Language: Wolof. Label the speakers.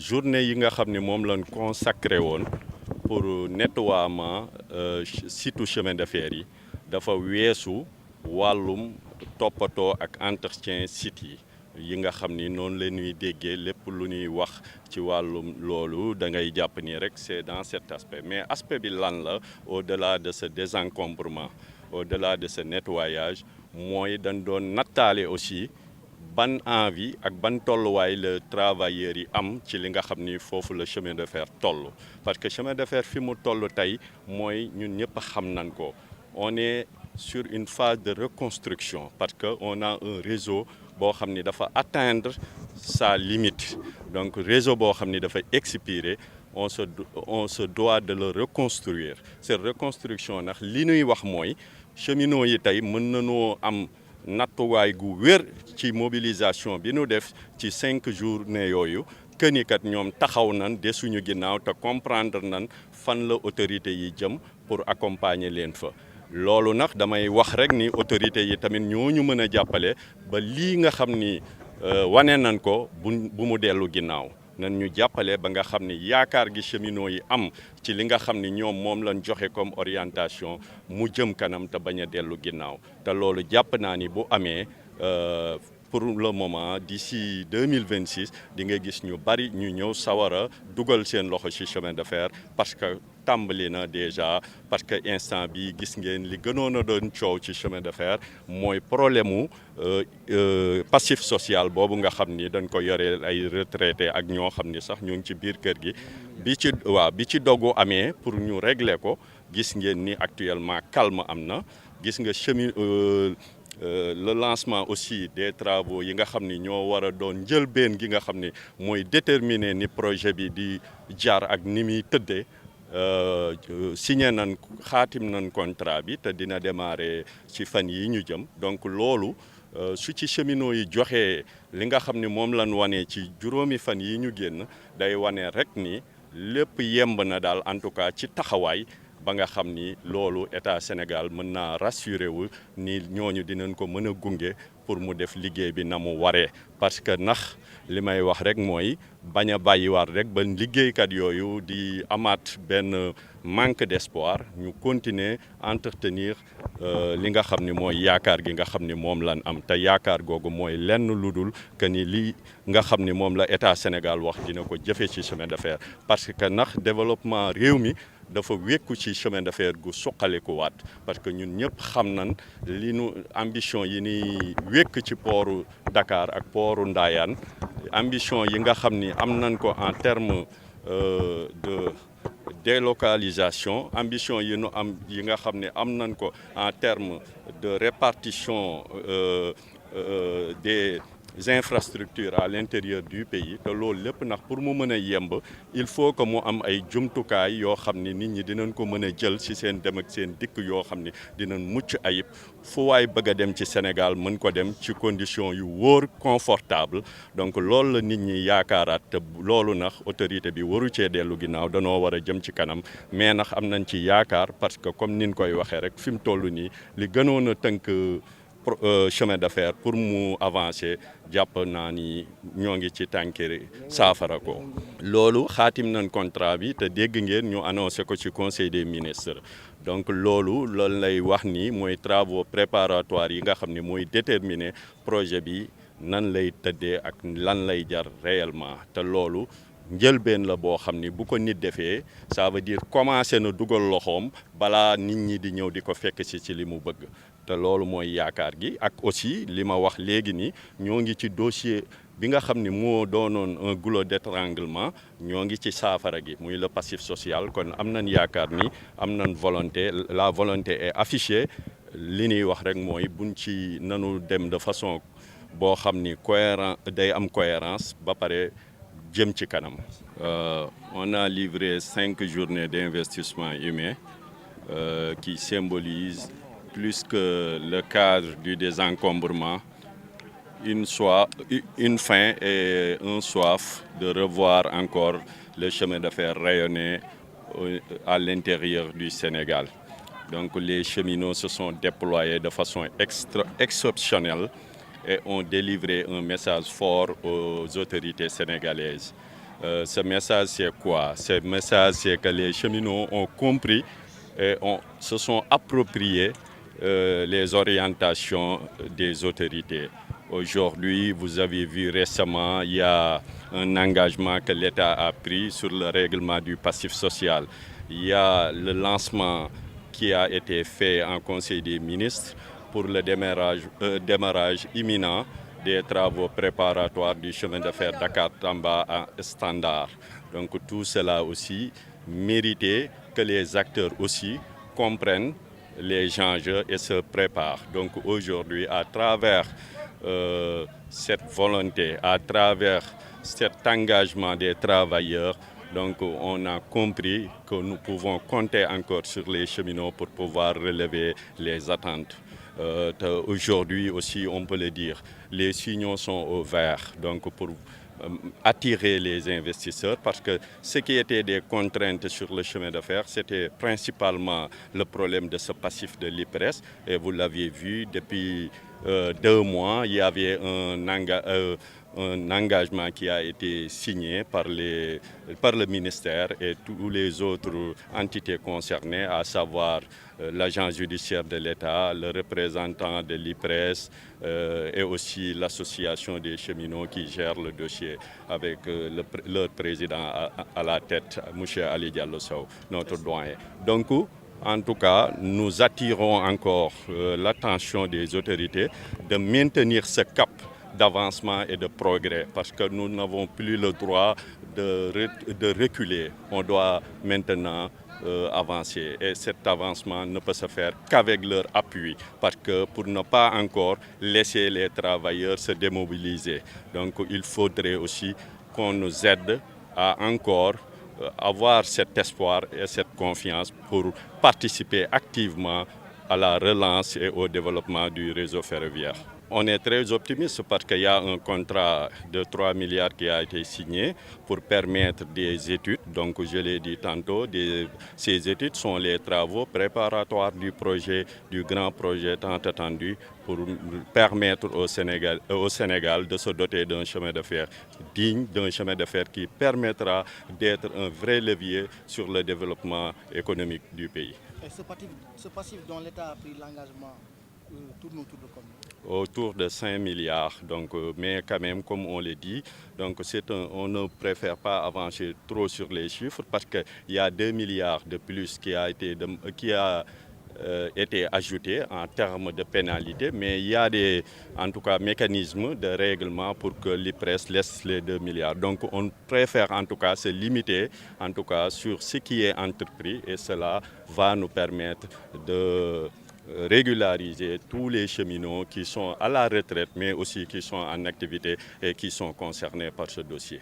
Speaker 1: journée yi nga xam ne moom lañ consacré woon pour nettoiement site chemin de fer yi dafa weesu wàllum toppatoo ak entretien site yi nga xam ni noonu la ñuy déggee lépp lu ñuy wax ci wàllum loolu da ngay jàpp ni rek c'est dans cet aspect mais aspect bi lan la au-delà de ce désencombrement au-delà de ce nettoyage mooy dañ doon nattaale aussi ban envie ak ban tolluwaay la travailleurs yi am ci li nga xam ni foofu la chemin de fer toll parce que chemin de fer fi mu toll tey mooy ñun ñëpp xam nañ ko on est sur une phase de reconstruction parce que on a un réseau boo xam ni dafa atteindre sa limite donc réseau boo xam ni dafa expirer on se doit de le reconstruire cette reconstruction ndax li ñuy wax mooy cheminots yi tey mën nañoo am nattuwaay gu wér ci mobilisation bi nu def ci 5 journées yooyu que ni kat ñoom taxaw nan desuñu ginnaaw te comprendre nan fan la autorité yi jëm pour accompagner leen fa. loolu nag damay wax rek ni autorité yi tamit ñooñu mën a jàppale ba lii nga xam ni wane nañ ko bu mu dellu ginnaaw nan ñu jàppale ba nga xam ni yaakaar gi cheminots yi am ci li nga xam ni ñoom moom lañ joxe comme orientation mu jëm kanam te bañ a dellu ginnaaw te loolu jàpp naa ni bu amee pour le moment d'ici 2026 di nga gis ñu bari ñu ñëw sawara dugal seen loxo ci chemin de fer parce que tàmbali na déjà parce que instant bi gis ngeen li gënoon a doon coow ci chemin de fer mooy problème mu passif social boobu nga xam ni dañ ko yore ay retraité ak ñoo xam ni sax ñu ngi ci biir kër gi bi ci dogu amee pour ñu régler ko gis ngeen ni actuellement calme am na gis nga le lancement aussi des travaux yi nga xam ni ñoo war a doon njëlbeen gi nga xam ni mooy déterminer ni projet bi di jaar ak ni muy tëddee signé nañ xaatim nañ contrat bi te dina démarrer ci fan yi ñu jëm donc loolu su ci cheminots yi joxe li nga xam ni moom lañ wane ci juróomi fan yi ñu génn day wane rek ni lépp yemb na daal en tout cas ci taxawaay ba nga xam ni loolu état Sénégal mën naa rassuré wu ni ñooñu dinañ ko mën a gunge pour mu def liggéey bi na mu waree parce que ndax li may wax rek mooy bañ a bàyyiwaat rek ba liggéeykat yooyu di amaat benn manque d'espoir ñu continuer entretenir li nga xam ni mooy yaakaar gi nga xam ni moom lan am te yaakaar googu mooy lenn lu dul que ni li nga xam ni moom la état Sénégal wax dina ko jëfee ci chemin de fer parce que ndax développement réew mi dafa wékku ci chemin de fer gu suqalikuwaat parce que ñun ñëpp xam nañ li nu ambition yi ni wékk ci pooru Dakar ak pooru Ndayane ambition yi nga xam ni am nañ ko en terme de délocalisation ambition yi nu am yi nga xam ne am nañ ko en terme de répartition des infrastructures à l'intérieur du pays te loolu lépp nag pour mu mën a yemb il faut que mu am ay jumtukaay yoo xam ni nit ñi dinañ ko mën a jël ci seen dem ak seen dikk yoo xam ni dinañ mucc ayib fu waay bëgg a dem ci Sénégal mën ko dem ci condition yu wóor confortable donc loolu la nit ñi yaakaaraat te loolu nag autorité bi waru cee dellu ginnaaw danoo war a jëm ci kanam mais nag am nañ ci yaakaar parce que comme nin koy waxee rek fi mu toll nii li gënoon a tënk chemin de fer pour mu avancer jàpp naa ni ñoo ngi ci tànkiri saafara ko loolu xaatim nañ contrat bi te dégg ngeen ñu annoncé ko ci conseil des ministres donc loolu lay wax ni mooy travaux préparatoires yi nga xam ne mooy déterminer projet bi nan lay tëddee ak lan lay jar réellement te loolu njëlbeen la boo xam ni bu ko nit defee ça veut dire commencé na dugal loxoom balaa nit ñi di ñëw di ko fekk ci li mu bëgg te loolu mooy yaakaar gi ak aussi li ma wax léegi ni ñoo ngi ci dossier bi nga xam ni moo doonoon un goulot d'étranglement ñoo ngi ci saafara gi muy le passif social kon am nañ yaakaar ni am nañ volonté la volonté est affichée li ñuy wax rek mooy buñ ci nanu dem de façon boo xam ni cohérent day am cohérence ba pare jëm ci kanam. On a livré 5 journées d'investissement humain qui symbolisent plus que le cadre du désencombrement, une faim et un soif de revoir encore le chemin de fer rayonner à l'intérieur du Sénégal. Donc les cheminots se sont déployés de façon exceptionnelle et ont délivré un message fort aux autorités sénégalaises. Ce message, c'est quoi? Ce message, c'est que les cheminots ont compris et se sont appropriés les orientations des autorités. Aujourd'hui, vous avez vu récemment, il y a un engagement que l'État a pris sur le règlement du passif social. Il y a le lancement qui a été fait en Conseil des ministres pour le démarrage imminent des travaux préparatoires du chemin de fer Dakar-Tamba à standard. Donc tout cela aussi méritait que les acteurs aussi comprennent les enjeux et se préparent. Donc aujourd'hui, à travers cette volonté, à travers cet engagement des travailleurs, donc on a compris que nous pouvons compter encore sur les cheminots pour pouvoir relever les attentes. Aujourd'hui aussi, on peut le dire, les signaux sont au vert donc pour attirer les investisseurs parce que ce qui était des contraintes sur le chemin de fer, c'était principalement le problème de ce passif de l'IPRES. Et vous l'aviez vu, depuis 2 mois, il y avait un engagement qui a été signé par le ministère et tous les autres entités concernées, à savoir l'agence judiciaire de l'État, le représentant de l'IPRES et aussi l'association des cheminots qui gère le dossier avec leur président à la tête, M. Ali Diallo Sow, notre doyen. Donc, en tout cas, nous attirons encore l'attention des autorités de maintenir ce cap d'avancement et de progrès parce que nous n'avons plus le droit de reculer. On doit maintenant avancer et cet avancement ne peut se faire qu'avec leur appui parce que pour ne pas encore laisser les travailleurs se démobiliser. Donc il faudrait aussi qu'on nous aide à encore avoir cet espoir et cette confiance pour participer activement à la relance et au développement du réseau ferroviaire. On est très optimiste parce qu'il y a un contrat de 3 milliards qui a été signé pour permettre des études. Donc, je l'ai dit tantôt, ces études sont les travaux préparatoires du grand projet tant attendu pour permettre au Sénégal de se doter d'un chemin de fer digne, d'un chemin de fer qui permettra d'être un vrai levier sur le développement économique du pays.
Speaker 2: Et ce passif dont l'État a pris l'engagement tourne autour de combien?
Speaker 1: Autour de 5 milliards, donc, mais quand même, comme on le dit, donc on ne préfère pas avancer trop sur les chiffres parce qu'il y a 2 milliards de plus qui a été ajouté en termes de pénalité, mais il y a en tout cas, mécanismes de règlement pour que l'IPRES laisse les 2 milliards. Donc on préfère en tout cas se limiter en tout cas sur ce qui est entrepris et cela va nous permettre de régulariser tous les cheminots qui sont à la retraite mais aussi qui sont en activité et qui sont concernés par ce dossier.